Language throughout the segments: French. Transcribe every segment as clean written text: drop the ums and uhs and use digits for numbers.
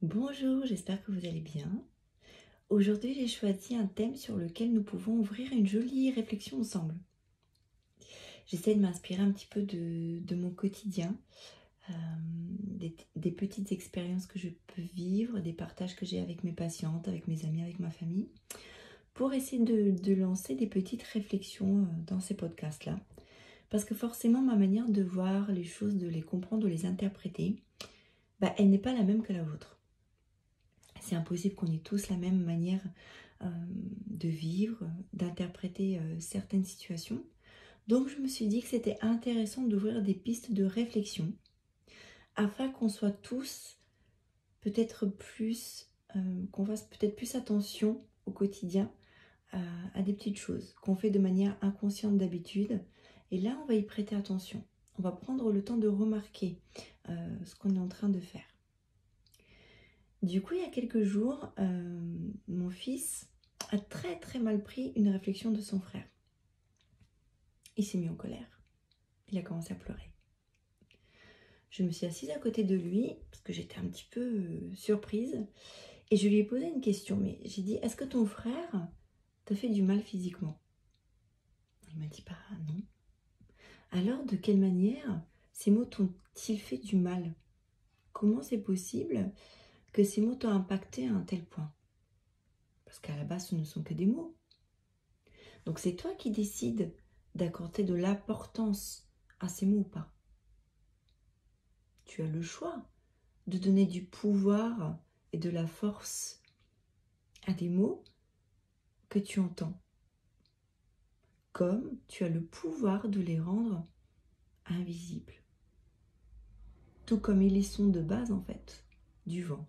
Bonjour, j'espère que vous allez bien. Aujourd'hui, j'ai choisi un thème sur lequel nous pouvons ouvrir une jolie réflexion ensemble. J'essaie de m'inspirer un petit peu de mon quotidien, des petites expériences que je peux vivre, des partages que j'ai avec mes patientes, avec mes amis, avec ma famille, pour essayer de lancer des petites réflexions dans ces podcasts-là. Parce que forcément, ma manière de voir les choses, de les comprendre, de les interpréter, elle n'est pas la même que la vôtre. C'est impossible qu'on ait tous la même manière de vivre, d'interpréter certaines situations. Donc je me suis dit que c'était intéressant d'ouvrir des pistes de réflexion afin qu'on soit tous peut-être plus, qu'on fasse peut-être plus attention au quotidien à des petites choses qu'on fait de manière inconsciente d'habitude. Et là, on va y prêter attention. On va prendre le temps de remarquer ce qu'on est en train de faire. Du coup, il y a quelques jours, mon fils a très mal pris une réflexion de son frère. Il s'est mis en colère. Il a commencé à pleurer. Je me suis assise à côté de lui, parce que j'étais un petit peu surprise, et je lui ai posé une question. Mais j'ai dit, est-ce que ton frère t'a fait du mal physiquement? Il m'a dit, non. Alors, de quelle manière ces mots t'ont-ils fait du mal? Comment c'est possible que ces mots t'ont impacté à un tel point? Parce qu'à la base, ce ne sont que des mots. Donc c'est toi qui décides d'accorder de l'importance à ces mots ou pas. Tu as le choix de donner du pouvoir et de la force à des mots que tu entends. Comme tu as le pouvoir de les rendre invisibles. Tout comme ils y sont de base en fait, du vent.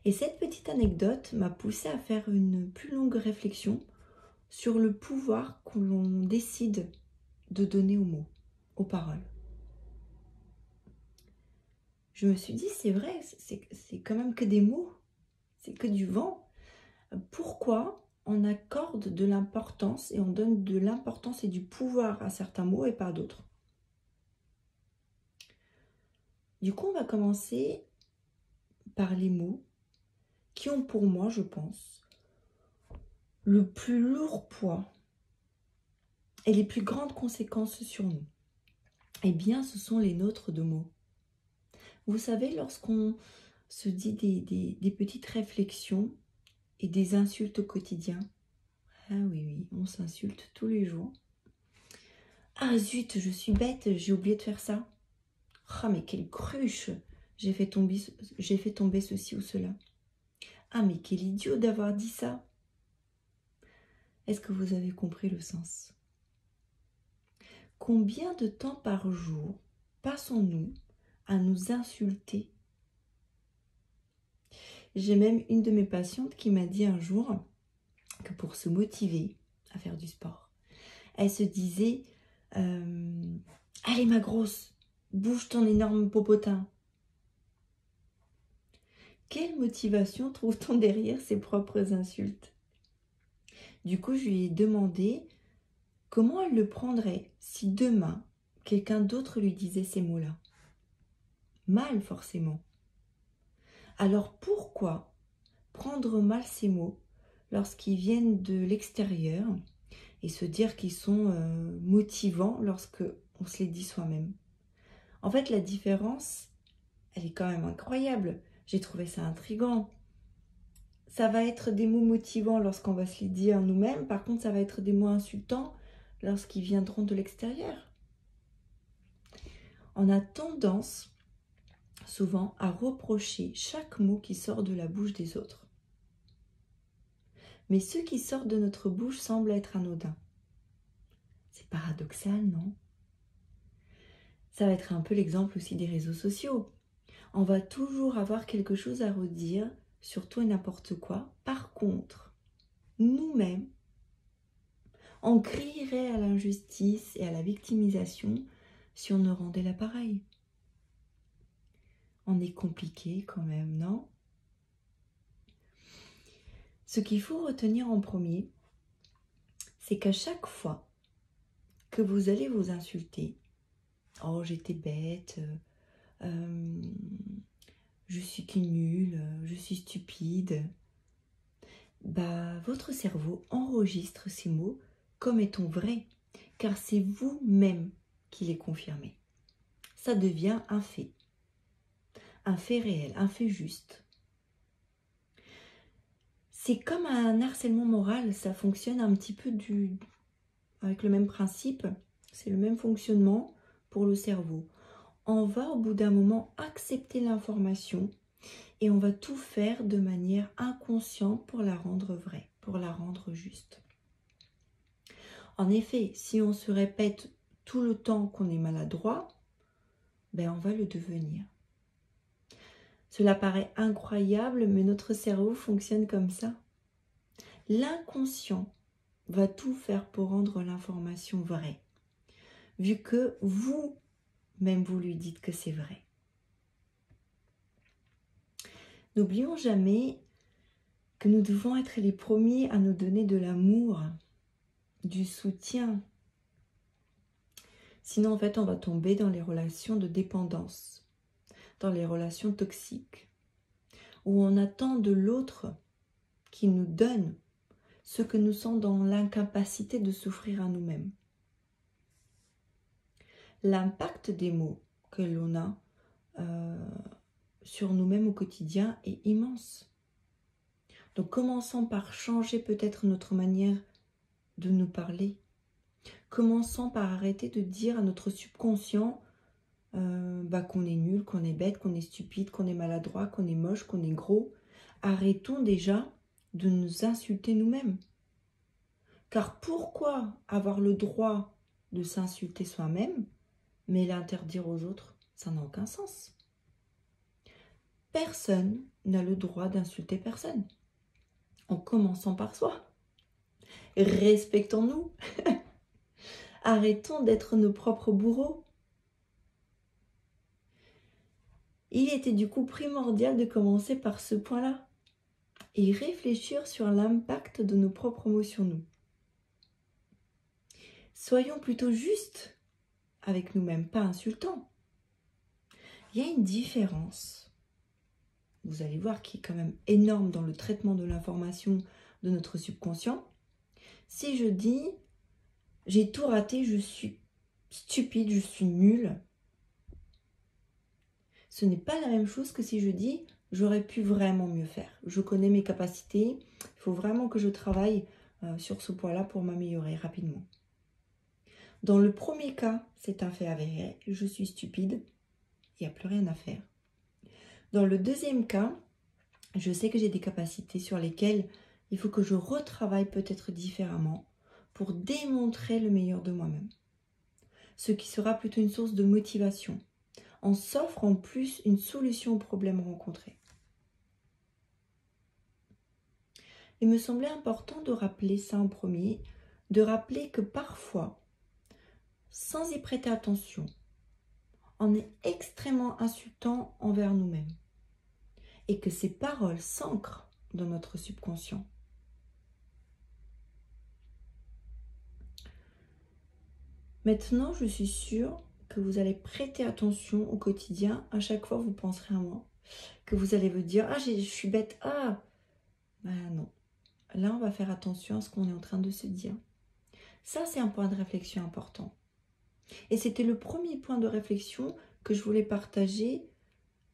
Et cette petite anecdote m'a poussée à faire une plus longue réflexion sur le pouvoir que l'on décide de donner aux mots, aux paroles. Je me suis dit, c'est vrai, c'est quand même que des mots, c'est que du vent. Pourquoi on accorde de l'importance et on donne de l'importance et du pouvoir à certains mots et pas d'autres? Du coup, on va commencer par les mots qui ont pour moi, je pense, le plus lourd poids et les plus grandes conséquences sur nous. Eh bien, ce sont les nôtres de mots. Vous savez, lorsqu'on se dit des petites réflexions et des insultes au quotidien, ah oui, on s'insulte tous les jours. Ah zut, je suis bête, j'ai oublié de faire ça. Ah mais quelle cruche, j'ai fait tomber ceci ou cela. Ah mais quel idiot d'avoir dit ça. Est-ce que vous avez compris le sens? Combien de temps par jour passons-nous à nous insulter? J'ai même une de mes patientes qui m'a dit un jour que pour se motiver à faire du sport, elle se disait allez ma grosse, bouge ton énorme popotin. Quelle motivation trouve-t-on derrière ses propres insultes? Du coup, je lui ai demandé comment elle le prendrait si demain, quelqu'un d'autre lui disait ces mots-là. Mal, forcément. Alors pourquoi prendre mal ces mots lorsqu'ils viennent de l'extérieur et se dire qu'ils sont motivants lorsque on se les dit soi-même? En fait, la différence, elle est quand même incroyable. J'ai trouvé ça intriguant. Ça va être des mots motivants lorsqu'on va se les dire nous-mêmes. Par contre, ça va être des mots insultants lorsqu'ils viendront de l'extérieur. On a tendance souvent à reprocher chaque mot qui sort de la bouche des autres. Mais ceux qui sortent de notre bouche semblent être anodins. C'est paradoxal, non? Ça va être un peu l'exemple aussi des réseaux sociaux. On va toujours avoir quelque chose à redire sur tout et n'importe quoi. Par contre, nous-mêmes, on crierait à l'injustice et à la victimisation si on ne rendait l'appareil. On est compliqué quand même, non? Ce qu'il faut retenir en premier, c'est qu'à chaque fois que vous allez vous insulter, oh j'étais bête, je suis qu'une nulle, je suis stupide, votre cerveau enregistre ces mots comme étant vrais, car c'est vous-même qui les confirmez. Ça devient un fait réel, un fait juste. C'est comme un harcèlement moral, ça fonctionne un petit peu avec le même principe, c'est le même fonctionnement pour le cerveau. On va au bout d'un moment accepter l'information et on va tout faire de manière inconsciente pour la rendre vraie, pour la rendre juste. En effet, si on se répète tout le temps qu'on est maladroit, on va le devenir. Cela paraît incroyable, mais notre cerveau fonctionne comme ça. L'inconscient va tout faire pour rendre l'information vraie, vu que vous-même vous lui dites que c'est vrai. N'oublions jamais que nous devons être les premiers à nous donner de l'amour, du soutien. Sinon, en fait, on va tomber dans les relations de dépendance, dans les relations toxiques, où on attend de l'autre qu'il nous donne ce que nous sommes dans l'incapacité de s'offrir à nous-mêmes. L'impact des mots que l'on a sur nous-mêmes au quotidien est immense. Donc commençons par changer peut-être notre manière de nous parler. Commençons par arrêter de dire à notre subconscient qu'on est nul, qu'on est bête, qu'on est stupide, qu'on est maladroit, qu'on est moche, qu'on est gros. Arrêtons déjà de nous insulter nous-mêmes. Car pourquoi avoir le droit de s'insulter soi-même, mais l'interdire aux autres? Ça n'a aucun sens. Personne n'a le droit d'insulter personne. En commençant par soi. Respectons-nous. Arrêtons d'être nos propres bourreaux. Il était du coup primordial de commencer par ce point-là et réfléchir sur l'impact de nos propres mots sur nous. Soyons plutôt justes avec nous-mêmes, pas insultants. Il y a une différence, vous allez voir, qui est quand même énorme dans le traitement de l'information de notre subconscient. Si je dis « j'ai tout raté, je suis stupide, je suis nulle », ce n'est pas la même chose que si je dis « j'aurais pu vraiment mieux faire, je connais mes capacités, il faut vraiment que je travaille sur ce point-là pour m'améliorer rapidement ». Dans le premier cas, c'est un fait avéré, je suis stupide, il n'y a plus rien à faire. Dans le deuxième cas, je sais que j'ai des capacités sur lesquelles il faut que je retravaille peut-être différemment pour démontrer le meilleur de moi-même. Ce qui sera plutôt une source de motivation. On s'offre en plus une solution aux problèmes rencontrés. Il me semblait important de rappeler ça en premier, de rappeler que parfois, sans y prêter attention, on est extrêmement insultant envers nous-mêmes et que ces paroles s'ancrent dans notre subconscient. Maintenant, je suis sûre que vous allez prêter attention au quotidien. À chaque fois, vous penserez à moi. Que vous allez vous dire « Ah, je suis bête. Ah !» Non. Là, on va faire attention à ce qu'on est en train de se dire. Ça, c'est un point de réflexion important. Et c'était le premier point de réflexion que je voulais partager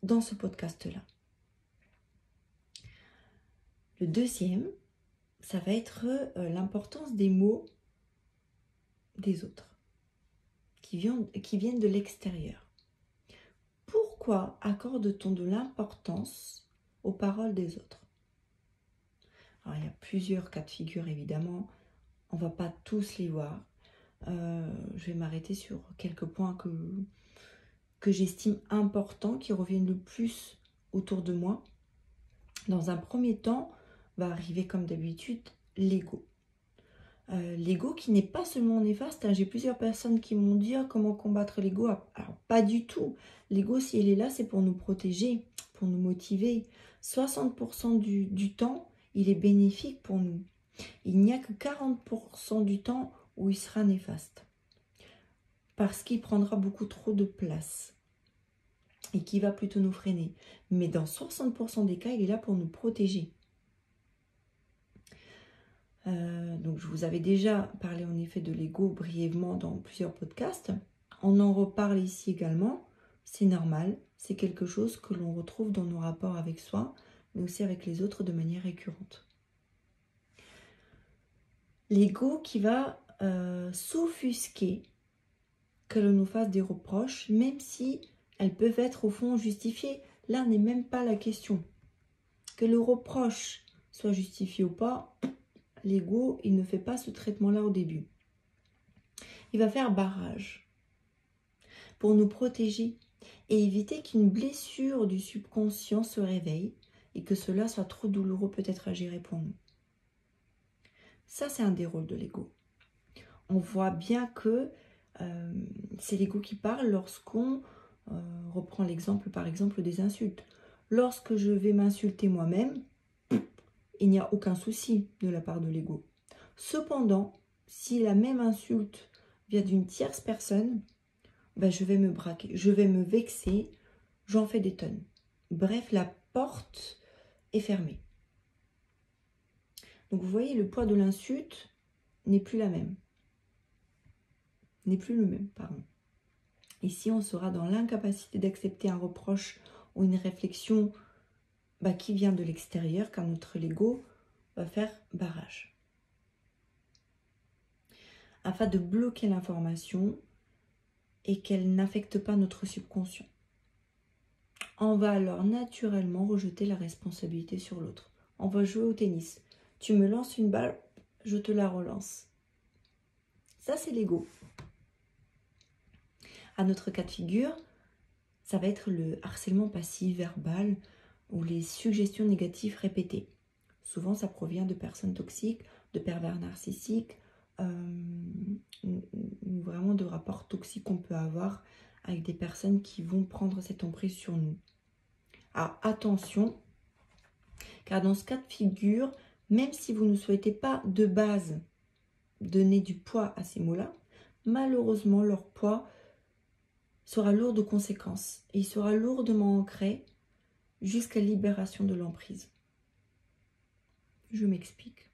dans ce podcast-là. Le deuxième, ça va être l'importance des mots des autres, qui viennent de l'extérieur. Pourquoi accorde-t-on de l'importance aux paroles des autres? Alors, il y a plusieurs cas de figure, évidemment. On ne va pas tous les voir. Je vais m'arrêter sur quelques points que j'estime importants, qui reviennent le plus autour de moi. Dans un premier temps, va arriver comme d'habitude l'ego. L'ego qui n'est pas seulement néfaste. J'ai plusieurs personnes qui m'ont dit comment combattre l'ego. Alors pas du tout. L'ego, si elle est là, c'est pour nous protéger, pour nous motiver. 60% du temps, il est bénéfique pour nous. Il n'y a que 40% du temps où il sera néfaste. Parce qu'il prendra beaucoup trop de place. et qui va plutôt nous freiner. Mais dans 60% des cas, il est là pour nous protéger. Donc je vous avais déjà parlé en effet de l'ego brièvement dans plusieurs podcasts. On en reparle ici également. C'est normal, c'est quelque chose que l'on retrouve dans nos rapports avec soi, mais aussi avec les autres de manière récurrente. L'ego qui va s'offusquer que l'on nous fasse des reproches, même si elles peuvent être au fond justifiées. Là n'est même pas la question. Que le reproche soit justifié ou pas, l'ego, il ne fait pas ce traitement-là au début. Il va faire barrage pour nous protéger et éviter qu'une blessure du subconscient se réveille et que cela soit trop douloureux peut-être à gérer pour nous. Ça, c'est un des rôles de l'ego. On voit bien que c'est l'ego qui parle lorsqu'on reprend l'exemple, par exemple, des insultes. Lorsque je vais m'insulter moi-même, il n'y a aucun souci de la part de l'ego. Cependant, si la même insulte vient d'une tierce personne, ben je vais me braquer, je vais me vexer, j'en fais des tonnes. Bref, la porte est fermée. Donc vous voyez, le poids de l'insulte n'est plus la même. N'est plus le même, pardon. Ici, on sera dans l'incapacité d'accepter un reproche ou une réflexion qui vient de l'extérieur, car notre ego va faire barrage. Afin de bloquer l'information et qu'elle n'affecte pas notre subconscient. On va alors naturellement rejeter la responsabilité sur l'autre. On va jouer au tennis. Tu me lances une balle, je te la relance. Ça, c'est l'ego. À notre cas de figure, ça va être le harcèlement passif, verbal, ou les suggestions négatives répétées. Souvent, ça provient de personnes toxiques, de pervers narcissiques, ou vraiment de rapports toxiques qu'on peut avoir avec des personnes qui vont prendre cette emprise sur nous. Alors attention, car dans ce cas de figure, même si vous ne souhaitez pas de base donner du poids à ces mots-là, malheureusement leur poids sera lourd de conséquences et il sera lourdement ancré jusqu'à libération de l'emprise. Je m'explique.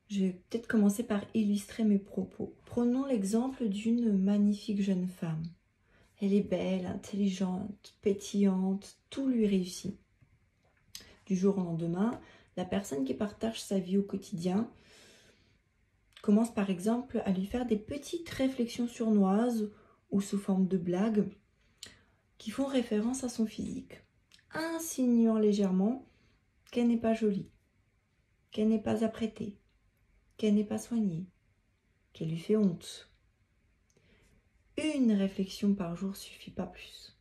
Je vais peut-être commencer par illustrer mes propos. Prenons l'exemple d'une magnifique jeune femme. Elle est belle, intelligente, pétillante, tout lui réussit. Du jour au lendemain, la personne qui partage sa vie au quotidien commence par exemple à lui faire des petites réflexions sournoises ou sous forme de blagues qui font référence à son physique, insinuant légèrement qu'elle n'est pas jolie, qu'elle n'est pas apprêtée, qu'elle n'est pas soignée, qu'elle lui fait honte. Une réflexion par jour suffit pas plus.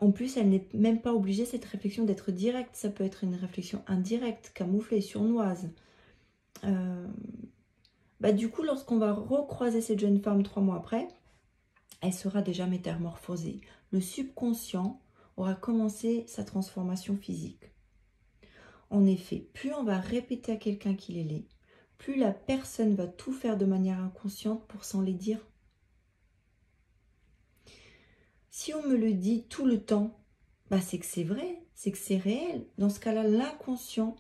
En plus, elle n'est même pas obligée, cette réflexion, d'être directe. Ça peut être une réflexion indirecte, camouflée, sournoise. Du coup, lorsqu'on va recroiser cette jeune femme 3 mois après, elle sera déjà métamorphosée. Le subconscient aura commencé sa transformation physique. En effet, plus on va répéter à quelqu'un qu'il est laid, plus la personne va tout faire de manière inconsciente pour s'en les dire. Si on me le dit tout le temps, c'est que c'est vrai, c'est que c'est réel. Dans ce cas-là, l'inconscient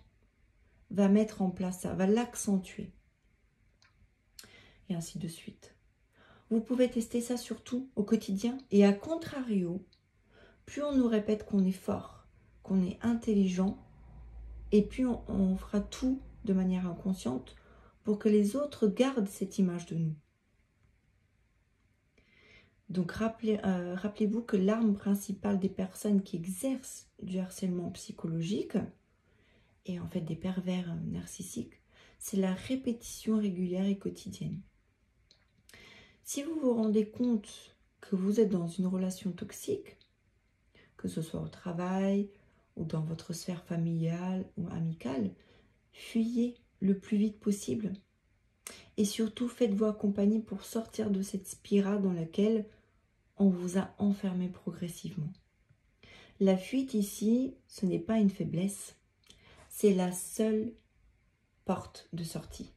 va mettre en place ça, va l'accentuer. Et ainsi de suite. Vous pouvez tester ça surtout au quotidien. Et à contrario, plus on nous répète qu'on est fort, qu'on est intelligent, et plus on fera tout de manière inconsciente pour que les autres gardent cette image de nous. Donc rappelez-vous que l'arme principale des personnes qui exercent du harcèlement psychologique, et en fait des pervers narcissiques, c'est la répétition régulière et quotidienne. Si vous vous rendez compte que vous êtes dans une relation toxique, que ce soit au travail ou dans votre sphère familiale ou amicale, fuyez le plus vite possible. Et surtout, faites-vous accompagner pour sortir de cette spirale dans laquelle on vous a enfermé progressivement. La fuite ici, ce n'est pas une faiblesse, c'est la seule porte de sortie.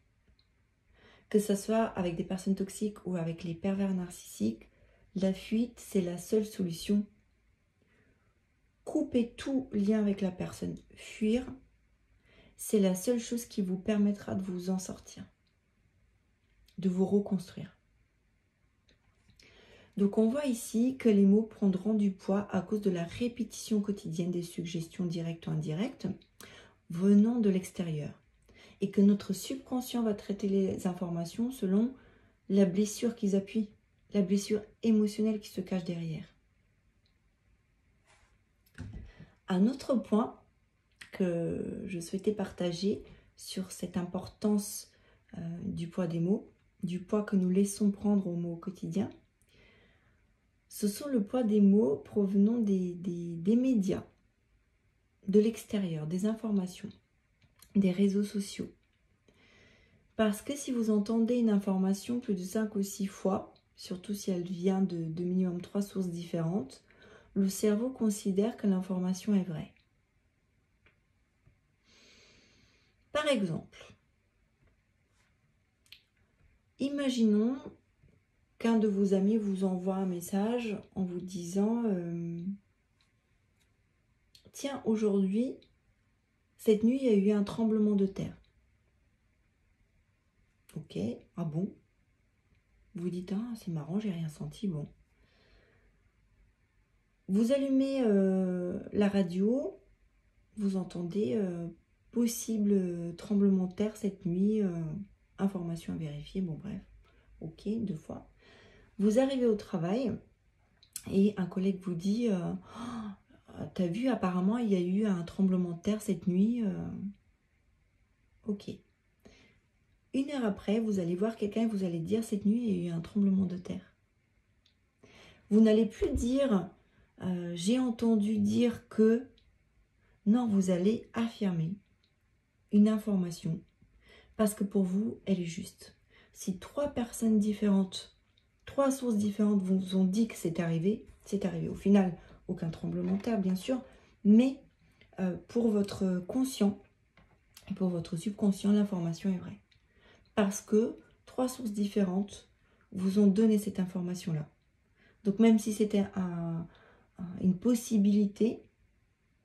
Que ce soit avec des personnes toxiques ou avec les pervers narcissiques, La fuite, c'est la seule solution. Coupez tout lien avec la personne. Fuir, c'est la seule chose qui vous permettra de vous en sortir, de vous reconstruire. Donc on voit ici que les mots prendront du poids à cause de la répétition quotidienne des suggestions directes ou indirectes venant de l'extérieur. Et que notre subconscient va traiter les informations selon la blessure qu'ils appuient, la blessure émotionnelle qui se cache derrière. Un autre point que je souhaitais partager sur cette importance du poids des mots, du poids que nous laissons prendre aux mots au quotidien, ce sont le poids des mots provenant des médias, de l'extérieur, des informations, des réseaux sociaux. Parce que si vous entendez une information plus de 5 ou 6 fois, surtout si elle vient de minimum 3 sources différentes, le cerveau considère que l'information est vraie. Par exemple, imaginons qu'un de vos amis vous envoie un message en vous disant « Tiens, aujourd'hui, cette nuit, il y a eu un tremblement de terre. » Ok, ah bon? Vous dites « Ah, c'est marrant, j'ai rien senti, bon. » Vous allumez la radio, vous entendez possible tremblement de terre cette nuit, information à vérifier, bon bref, ok, 2 fois. Vous arrivez au travail et un collègue vous dit « T'as vu, apparemment, il y a eu un tremblement de terre cette nuit. » Ok. 1 heure après, vous allez voir quelqu'un et vous allez dire « Cette nuit, il y a eu un tremblement de terre. » Vous n'allez plus dire « J'ai entendu dire que... » Non, vous allez affirmer une information parce que pour vous, elle est juste. Si 3 personnes différentes, 3 sources différentes vous ont dit que c'est arrivé, c'est arrivé. Au final, aucun tremblement de terre, bien sûr, mais pour votre conscient et pour votre subconscient, l'information est vraie. Parce que 3 sources différentes vous ont donné cette information-là. Donc même si c'était une possibilité,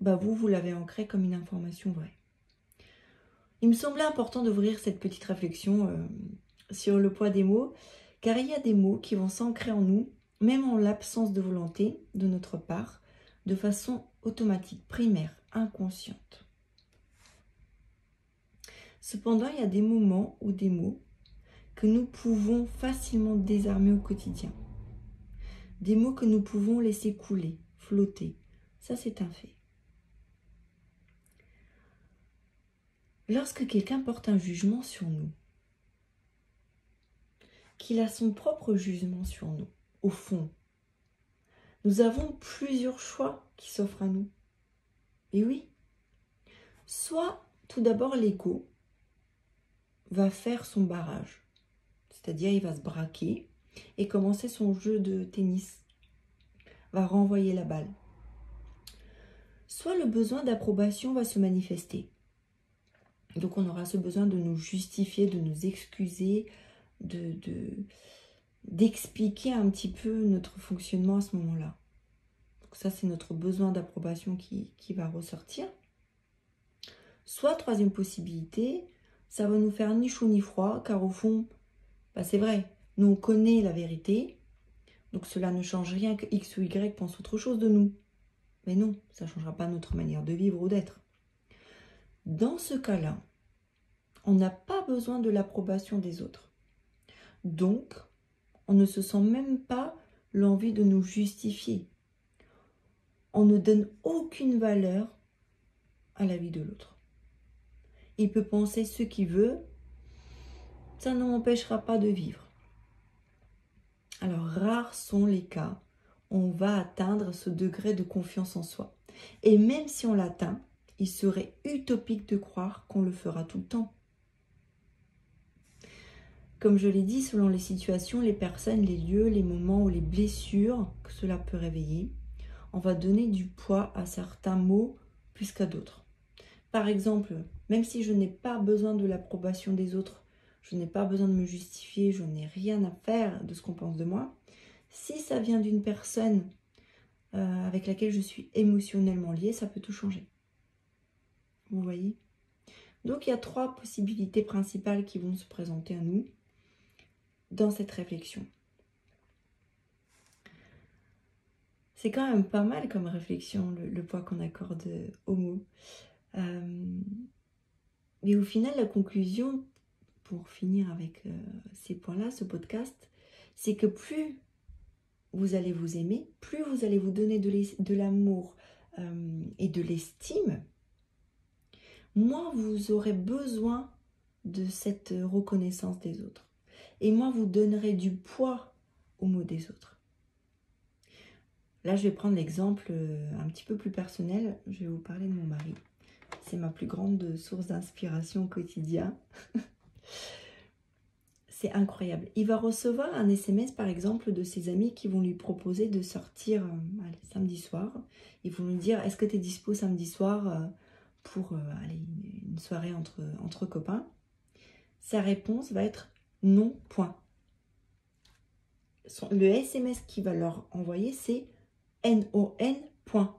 bah vous l'avez ancrée comme une information vraie. Il me semblait important d'ouvrir cette petite réflexion sur le poids des mots, car il y a des mots qui vont s'ancrer en nous, même en l'absence de volonté de notre part, de façon automatique, primaire, inconsciente. Cependant, il y a des moments ou des mots que nous pouvons facilement désarmer au quotidien. Des mots que nous pouvons laisser couler, flotter. Ça, c'est un fait. Lorsque quelqu'un porte un jugement sur nous, qu'il a son propre jugement sur nous, au fond, nous avons plusieurs choix qui s'offrent à nous. Et oui, soit tout d'abord l'ego va faire son barrage, c'est-à-dire il va se braquer et commencer son jeu de tennis, va renvoyer la balle. Soit le besoin d'approbation va se manifester. Donc on aura ce besoin de nous justifier, de nous excuser, d'expliquer un petit peu notre fonctionnement à ce moment-là. Donc ça, c'est notre besoin d'approbation qui va ressortir. Soit, troisième possibilité, ça va nous faire ni chaud ni froid, car au fond, bah c'est vrai, nous on connaît la vérité, donc cela ne change rien que X ou Y pense autre chose de nous. Mais non, ça ne changera pas notre manière de vivre ou d'être. Dans ce cas-là, on n'a pas besoin de l'approbation des autres. Donc, on ne se sent même pas l'envie de nous justifier. On ne donne aucune valeur à la vie de l'autre. Il peut penser ce qu'il veut, ça ne m'empêchera pas de vivre. Alors, rares sont les cas où on va atteindre ce degré de confiance en soi. Et même si on l'atteint, il serait utopique de croire qu'on le fera tout le temps. Comme je l'ai dit, selon les situations, les personnes, les lieux, les moments ou les blessures que cela peut réveiller, on va donner du poids à certains mots plus qu'à d'autres. Par exemple, même si je n'ai pas besoin de l'approbation des autres, je n'ai pas besoin de me justifier, je n'ai rien à faire de ce qu'on pense de moi, Si ça vient d'une personne avec laquelle je suis émotionnellement liée, ça peut tout changer. Vous voyez? Donc il y a 3 possibilités principales qui vont se présenter à nous dans cette réflexion. C'est quand même pas mal comme réflexion, le poids qu'on accorde aux mots. Mais au final, la conclusion, pour finir avec ces points-là, ce podcast, c'est que plus vous allez vous aimer, plus vous allez vous donner de l'amour et de l'estime, moins vous aurez besoin de cette reconnaissance des autres. Et moins vous donnerez du poids aux mots des autres. Là, je vais prendre l'exemple un petit peu plus personnel. Je vais vous parler de mon mari. C'est ma plus grande source d'inspiration au quotidien. C'est incroyable. Il va recevoir un SMS, par exemple, de ses amis qui vont lui proposer de sortir samedi soir. Ils vont lui dire, est-ce que tu es dispo samedi soir pour une soirée entre copains? Sa réponse va être non, point. Le SMS qu'il va leur envoyer, c'est NON, point.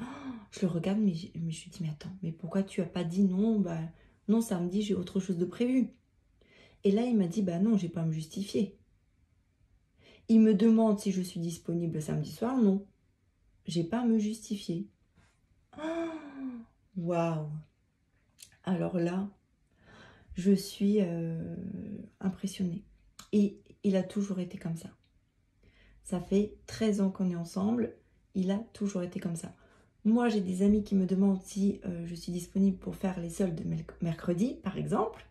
Oh, je le regarde, mais je me dis, mais attends, mais pourquoi tu n'as pas dit non? Non, samedi, j'ai autre chose de prévu. Et là, il m'a dit, non, j'ai pas à me justifier. Il me demande si je suis disponible samedi soir. Non, j'ai pas à me justifier. Waouh! Alors là, je suis impressionnée. Et il a toujours été comme ça. Ça fait 13 ans qu'on est ensemble. Il a toujours été comme ça. Moi, j'ai des amis qui me demandent si je suis disponible pour faire les soldes mercredi, par exemple.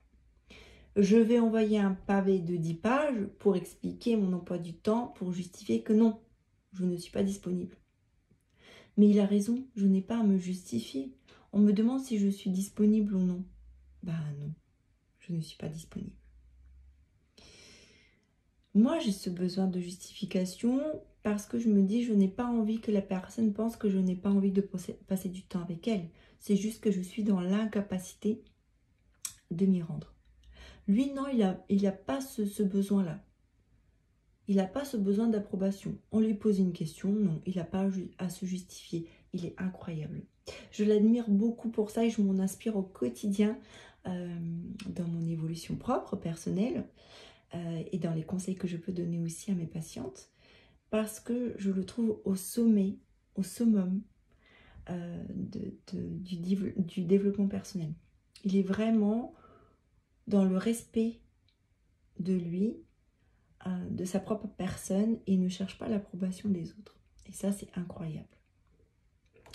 Je vais envoyer un pavé de 10 pages pour expliquer mon emploi du temps, pour justifier que non, je ne suis pas disponible. Mais il a raison, je n'ai pas à me justifier. On me demande si je suis disponible ou non. Non, je ne suis pas disponible. Moi, j'ai ce besoin de justification parce que je me dis, je n'ai pas envie que la personne pense que je n'ai pas envie de passer du temps avec elle. C'est juste que je suis dans l'incapacité de m'y rendre. Lui, non, il a pas ce besoin-là. Il n'a pas ce besoin d'approbation. On lui pose une question, non, il n'a pas à se justifier. Il est incroyable. Je l'admire beaucoup pour ça et je m'en inspire au quotidien dans mon évolution propre, personnelle, et dans les conseils que je peux donner aussi à mes patientes, parce que je le trouve au sommet, au summum du développement personnel. Il est vraiment dans le respect de lui, de sa propre personne, et ne cherche pas l'approbation des autres. Et ça, c'est incroyable.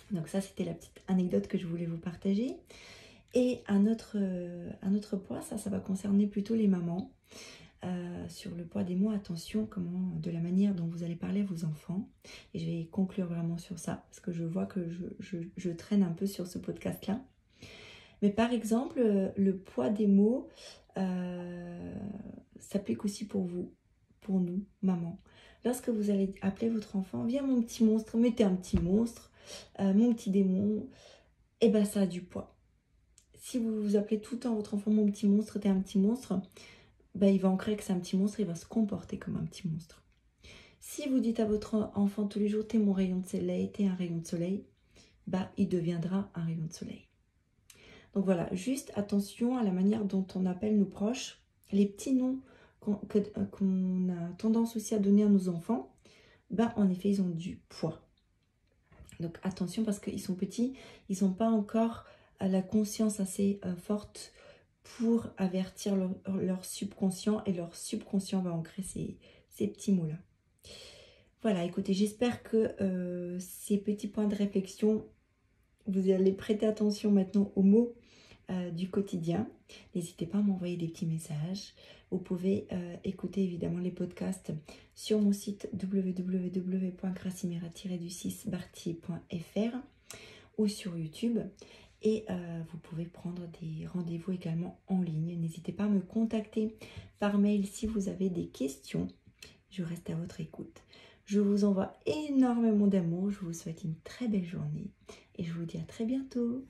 Donc ça, c'était la petite anecdote que je voulais vous partager. Et un autre point, ça va concerner plutôt les mamans. Sur le poids des mots, attention de la manière dont vous allez parler à vos enfants. Et je vais conclure vraiment sur ça, parce que je vois que je traîne un peu sur ce podcast-là. Mais par exemple, le poids des mots s'applique aussi pour vous, pour nous, maman. Lorsque vous allez appeler votre enfant, viens mon petit monstre, mettez un petit monstre, mon petit démon, et ça a du poids. Si vous appelez tout le temps votre enfant mon petit monstre, t'es un petit monstre, il va en créer que c'est un petit monstre, il va se comporter comme un petit monstre. Si vous dites à votre enfant tous les jours, t'es mon rayon de soleil, t'es un rayon de soleil, il deviendra un rayon de soleil. Donc voilà, juste attention à la manière dont on appelle nos proches, les petits noms qu'on a tendance aussi à donner à nos enfants, en effet, ils ont du poids. Donc attention parce qu'ils sont petits, ils n'ont pas encore la conscience assez forte pour avertir leur subconscient, et leur subconscient va ancrer ces petits mots-là. Voilà, écoutez, j'espère que ces petits points de réflexion, vous allez prêter attention maintenant aux mots du quotidien. N'hésitez pas à m'envoyer des petits messages. Vous pouvez écouter évidemment les podcasts sur mon site www.gracimira-du6bartier.fr ou sur YouTube. Et vous pouvez prendre des rendez-vous également en ligne. N'hésitez pas à me contacter par mail si vous avez des questions. Je reste à votre écoute. Je vous envoie énormément d'amour. Je vous souhaite une très belle journée. Et je vous dis à très bientôt.